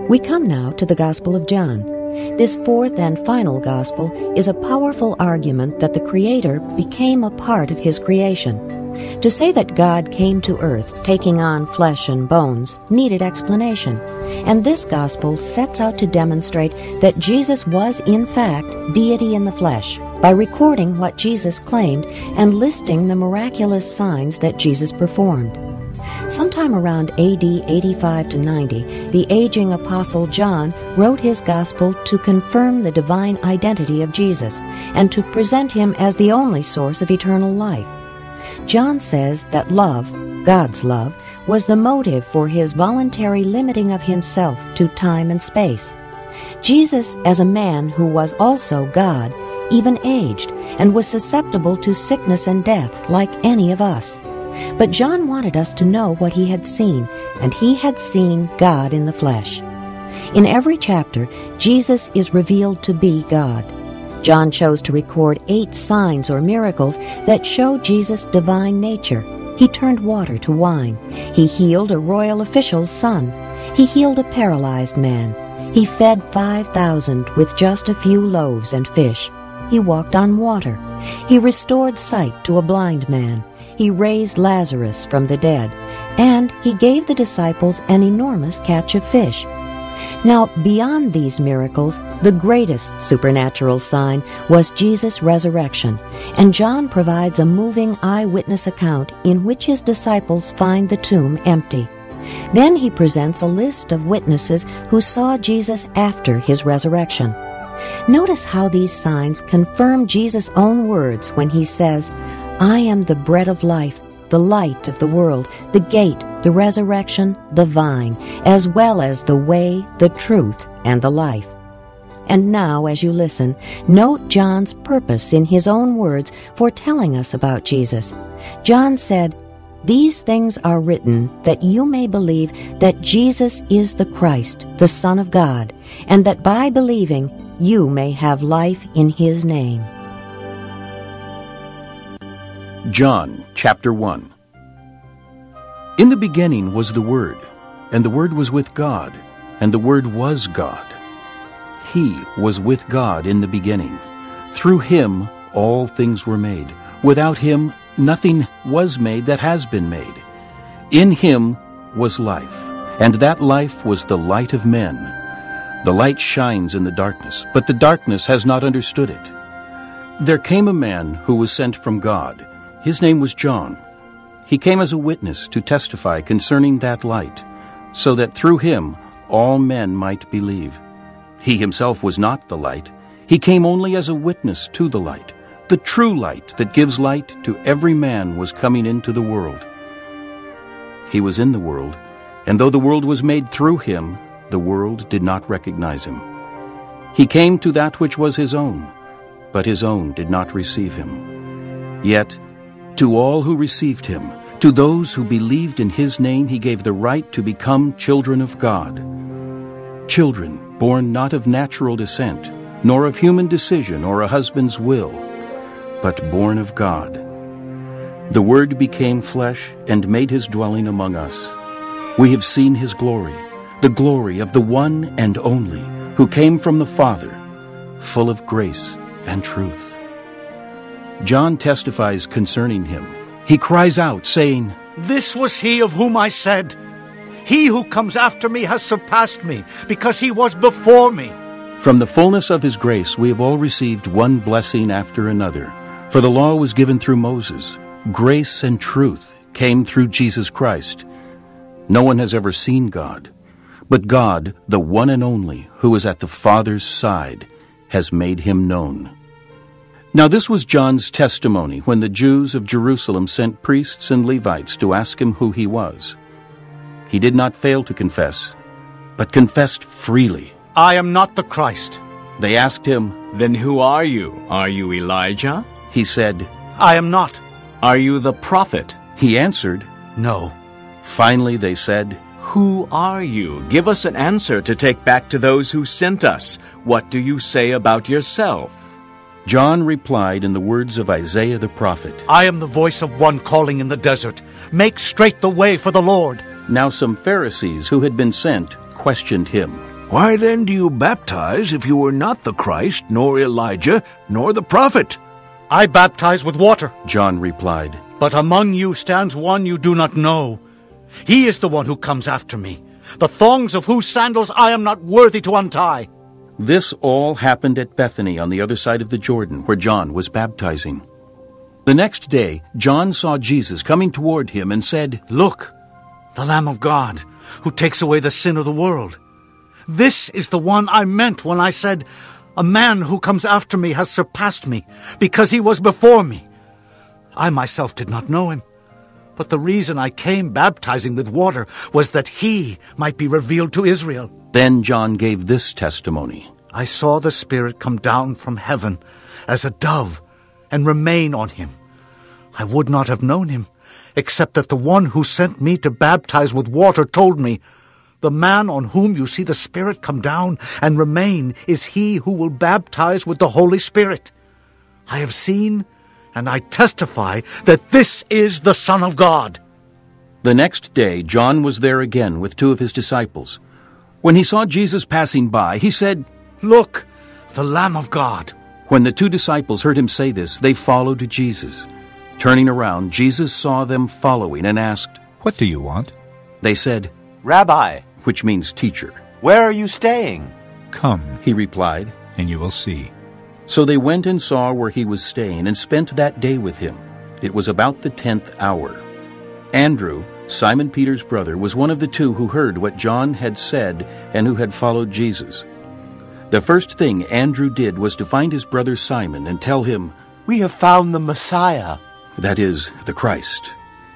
We come now to the Gospel of John. This fourth and final Gospel is a powerful argument that the Creator became a part of His creation. To say that God came to earth, taking on flesh and bones, needed explanation. And this Gospel sets out to demonstrate that Jesus was, in fact, deity in the flesh, by recording what Jesus claimed and listing the miraculous signs that Jesus performed. Sometime around AD 85 to 90, the aging Apostle John wrote his Gospel to confirm the divine identity of Jesus and to present him as the only source of eternal life. John says that love, God's love, was the motive for his voluntary limiting of himself to time and space. Jesus, as a man who was also God, even aged and was susceptible to sickness and death like any of us. But John wanted us to know what he had seen, and he had seen God in the flesh. In every chapter, Jesus is revealed to be God. John chose to record 8 signs or miracles that show Jesus' divine nature. He turned water to wine. He healed a royal official's son. He healed a paralyzed man. He fed 5,000 with just a few loaves and fish. He walked on water. He restored sight to a blind man. He raised Lazarus from the dead. And he gave the disciples an enormous catch of fish. Now, beyond these miracles, the greatest supernatural sign was Jesus' resurrection, and John provides a moving eyewitness account in which his disciples find the tomb empty. Then he presents a list of witnesses who saw Jesus after his resurrection. Notice how these signs confirm Jesus' own words when he says, "I am the bread of life, the light of the world, the gate, the resurrection, the vine, as well as the way, the truth, and the life." And now, as you listen, note John's purpose in his own words for telling us about Jesus. John said, "These things are written that you may believe that Jesus is the Christ, the Son of God, and that by believing you may have life in His name." John chapter 1. In the beginning was the Word, and the Word was with God, and the Word was God. He was with God in the beginning. Through Him all things were made. Without Him nothing was made that has been made. In Him was life, and that life was the light of men. The light shines in the darkness, but the darkness has not understood it. There came a man who was sent from God. His name was John. He came as a witness to testify concerning that light, so that through him all men might believe. He himself was not the light. He came only as a witness to the light. The true light that gives light to every man was coming into the world. He was in the world, and though the world was made through him, the world did not recognize him. He came to that which was his own, but his own did not receive him. Yet, to all who received him, to those who believed in his name, he gave the right to become children of God. Children born not of natural descent, nor of human decision or a husband's will, but born of God. The Word became flesh and made his dwelling among us. We have seen his glory, the glory of the one and only, who came from the Father, full of grace and truth. John testifies concerning him. He cries out, saying, "This was he of whom I said, 'He who comes after me has surpassed me, because he was before me.'" From the fullness of his grace we have all received one blessing after another. For the law was given through Moses. Grace and truth came through Jesus Christ. No one has ever seen God, but God, the one and only, who is at the Father's side, has made him known. Now this was John's testimony when the Jews of Jerusalem sent priests and Levites to ask him who he was. He did not fail to confess, but confessed freely. "I am not the Christ." They asked him, "Then who are you? Are you Elijah?" He said, "I am not." "Are you the prophet?" He answered, "No." Finally they said, "Who are you? Give us an answer to take back to those who sent us. What do you say about yourself?" John replied in the words of Isaiah the prophet, "I am the voice of one calling in the desert, 'Make straight the way for the Lord.'" Now some Pharisees who had been sent questioned him. Why then do you baptize if you are not the Christ, nor Elijah, nor the prophet? I baptize with water, John replied. but among you stands one you do not know. He is the one who comes after me, the thongs of whose sandals I am not worthy to untie. This all happened at Bethany on the other side of the Jordan, where John was baptizing. The next day, John saw Jesus coming toward him and said, Look, the Lamb of God, who takes away the sin of the world. This is the one I meant when I said, a man who comes after me has surpassed me, because he was before me. I myself did not know him, but the reason I came baptizing with water was that he might be revealed to Israel. Then John gave this testimony. I saw the Spirit come down from heaven as a dove and remain on him. I would not have known him, except that the one who sent me to baptize with water told me, the man on whom you see the Spirit come down and remain is he who will baptize with the Holy Spirit. I have seen and I testify that this is the Son of God. The next day John was there again with two of his disciples. When he saw Jesus passing by, he said, Look, the Lamb of God. When the two disciples heard him say this, they followed Jesus. Turning around, Jesus saw them following and asked, What do you want? They said, Rabbi, which means teacher. where are you staying? Come, He replied. and you will see. So they went and saw where he was staying and spent that day with him. It was about the 10th hour. Andrew, Simon Peter's brother, was one of the two who heard what John had said and who had followed Jesus. The first thing Andrew did was to find his brother Simon and tell him, We have found the Messiah. that is, the Christ.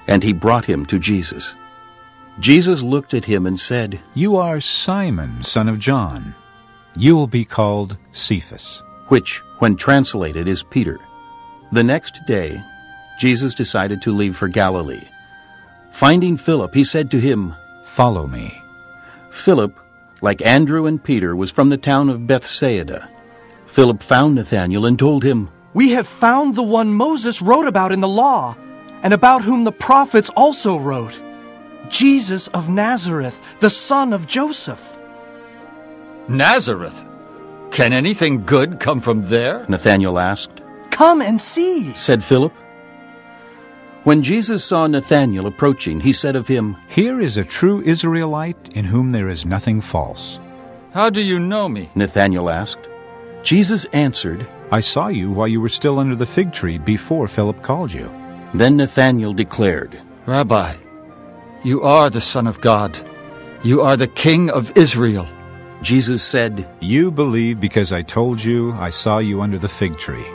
And he brought him to Jesus. Jesus looked at him and said, You are Simon, son of John. You will be called Cephas. which, when translated, is Peter. The next day, Jesus decided to leave for Galilee. Finding Philip, he said to him, Follow me. Philip, like Andrew and Peter, was from the town of Bethsaida. Philip found Nathanael and told him, We have found the one Moses wrote about in the law, and about whom the prophets also wrote, Jesus of Nazareth, the son of Joseph. Nazareth? Can anything good come from there? Nathanael asked. Come and see. Said Philip. When Jesus saw Nathanael approaching, he said of him, Here is a true Israelite in whom there is nothing false. How do you know me? Nathanael asked. Jesus answered. I saw you while you were still under the fig tree before Philip called you. Then Nathanael declared, Rabbi, you are the Son of God. You are the King of Israel. Jesus said, You believe because I told you I saw you under the fig tree.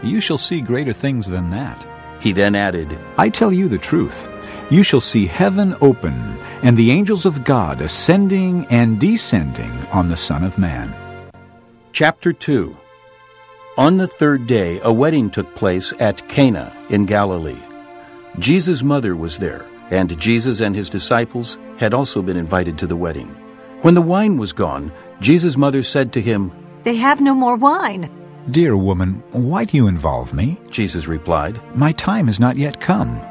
You shall see greater things than that. He then added, I tell you the truth. You shall see heaven open, and the angels of God ascending and descending on the Son of Man. Chapter 2. On the third day, a wedding took place at Cana in Galilee. Jesus' mother was there, and Jesus and his disciples had also been invited to the wedding. When the wine was gone, Jesus' mother said to him, They have no more wine. Dear woman, why do you involve me? Jesus replied. My time has not yet come.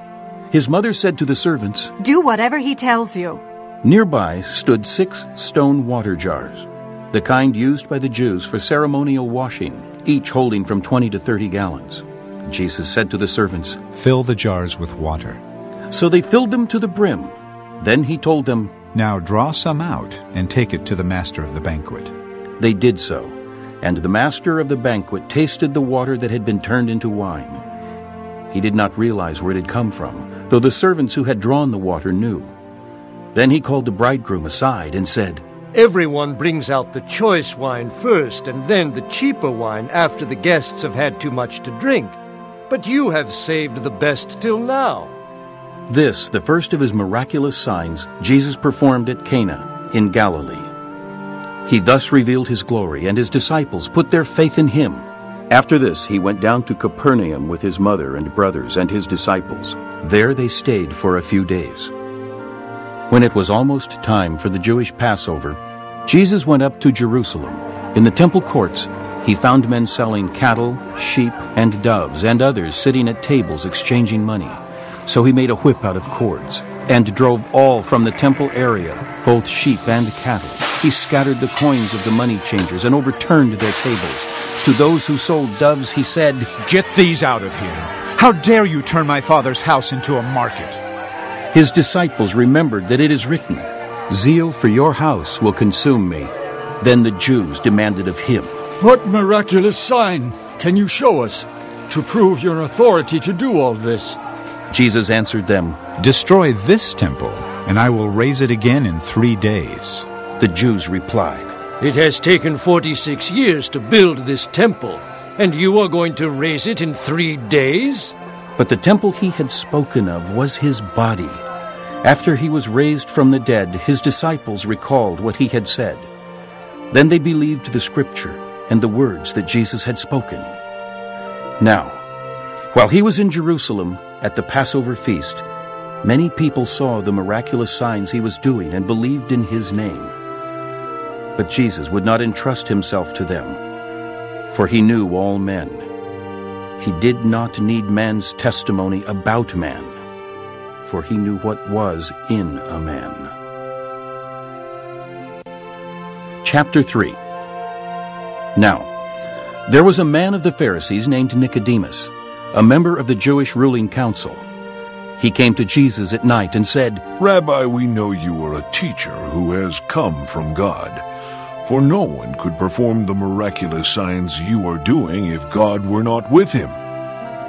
His mother said to the servants, Do whatever he tells you. Nearby stood 6 stone water jars, the kind used by the Jews for ceremonial washing, each holding from 20 to 30 gallons. Jesus said to the servants, Fill the jars with water. So they filled them to the brim. Then he told them, Now draw some out and take it to the master of the banquet. They did so, and the master of the banquet tasted the water that had been turned into wine. He did not realize where it had come from, though the servants who had drawn the water knew. Then he called the bridegroom aside and said, Everyone brings out the choice wine first, and then the cheaper wine after the guests have had too much to drink. But you have saved the best till now. This, the first of his miraculous signs, Jesus performed at Cana in Galilee. He thus revealed his glory, and his disciples put their faith in him. After this, he went down to Capernaum with his mother and brothers and his disciples. There they stayed for a few days. When it was almost time for the Jewish Passover, Jesus went up to Jerusalem. In the temple courts, he found men selling cattle, sheep, and doves, and others sitting at tables exchanging money. So he made a whip out of cords, and drove all from the temple area, both sheep and cattle. He scattered the coins of the money changers and overturned their tables. To those who sold doves he said, "Get these out of here! How dare you turn my father's house into a market?" His disciples remembered that it is written, "Zeal for your house will consume me." Then the Jews demanded of him, "What miraculous sign can you show us to prove your authority to do all this?" Jesus answered them, "Destroy this temple, and I will raise it again in 3 days." The Jews replied, "It has taken 46 years to build this temple, and you are going to raise it in 3 days?" But the temple he had spoken of was his body. After he was raised from the dead, his disciples recalled what he had said. Then they believed the scripture and the words that Jesus had spoken. Now, while he was in Jerusalem at the Passover feast, many people saw the miraculous signs he was doing and believed in his name. But Jesus would not entrust himself to them, for he knew all men. He did not need man's testimony about man, for he knew what was in a man. Chapter 3. Now, there was a man of the Pharisees named Nicodemus, a member of the Jewish ruling council. He came to Jesus at night and said, "Rabbi, we know you are a teacher who has come from God. For no one could perform the miraculous signs you are doing if God were not with him."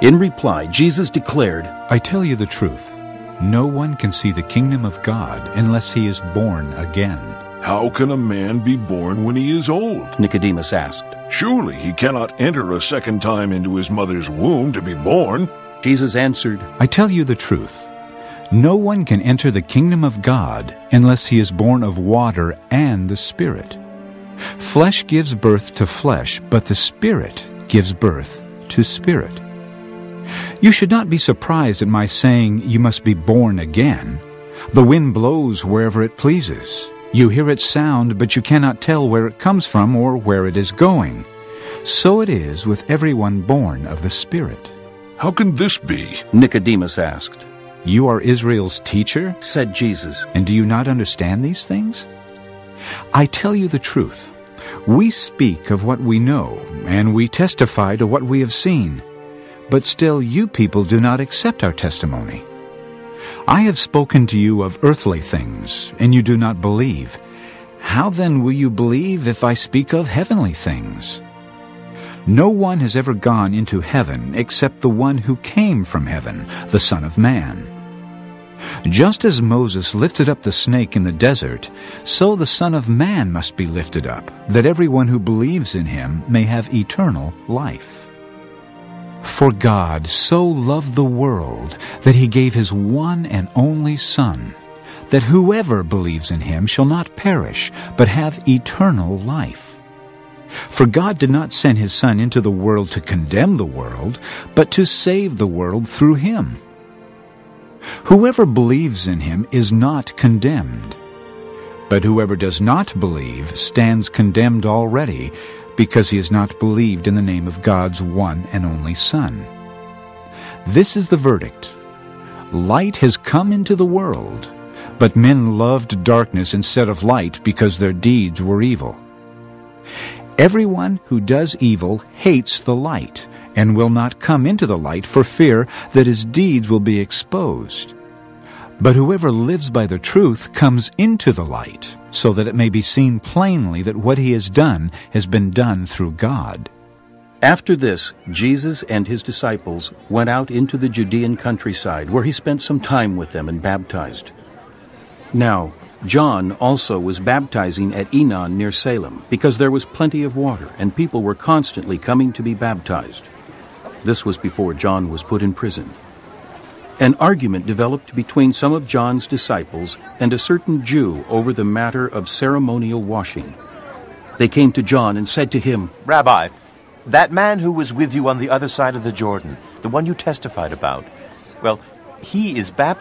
In reply, Jesus declared, "I tell you the truth. No one can see the kingdom of God unless he is born again." "How can a man be born when he is old?" Nicodemus asked. "Surely he cannot enter a second time into his mother's womb to be born." Jesus answered, "I tell you the truth. No one can enter the kingdom of God unless he is born of water and the Spirit. Flesh gives birth to flesh, but the Spirit gives birth to spirit. You should not be surprised at my saying you must be born again. The wind blows wherever it pleases. You hear its sound, but you cannot tell where it comes from or where it is going. So it is with everyone born of the Spirit." "How can this be?" Nicodemus asked. "You are Israel's teacher?" said Jesus. "And do you not understand these things? I tell you the truth. We speak of what we know, and we testify to what we have seen. But still you people do not accept our testimony. I have spoken to you of earthly things, and you do not believe. How then will you believe if I speak of heavenly things? No one has ever gone into heaven except the one who came from heaven, the Son of Man. Just as Moses lifted up the snake in the desert, so the Son of Man must be lifted up, that everyone who believes in him may have eternal life. For God so loved the world that he gave his one and only Son, that whoever believes in him shall not perish, but have eternal life. For God did not send his Son into the world to condemn the world, but to save the world through him. Whoever believes in him is not condemned. But whoever does not believe stands condemned already, because he has not believed in the name of God's one and only Son. This is the verdict. Light has come into the world, but men loved darkness instead of light because their deeds were evil. Everyone who does evil hates the light, and will not come into the light for fear that his deeds will be exposed. But whoever lives by the truth comes into the light, so that it may be seen plainly that what he has done has been done through God." After this, Jesus and his disciples went out into the Judean countryside, where he spent some time with them and baptized. Now, John also was baptizing at Enon near Salem, because there was plenty of water, and people were constantly coming to be baptized. This was before John was put in prison. An argument developed between some of John's disciples and a certain Jew over the matter of ceremonial washing. They came to John and said to him, "Rabbi, that man who was with you on the other side of the Jordan, the one you testified about, well, he is baptized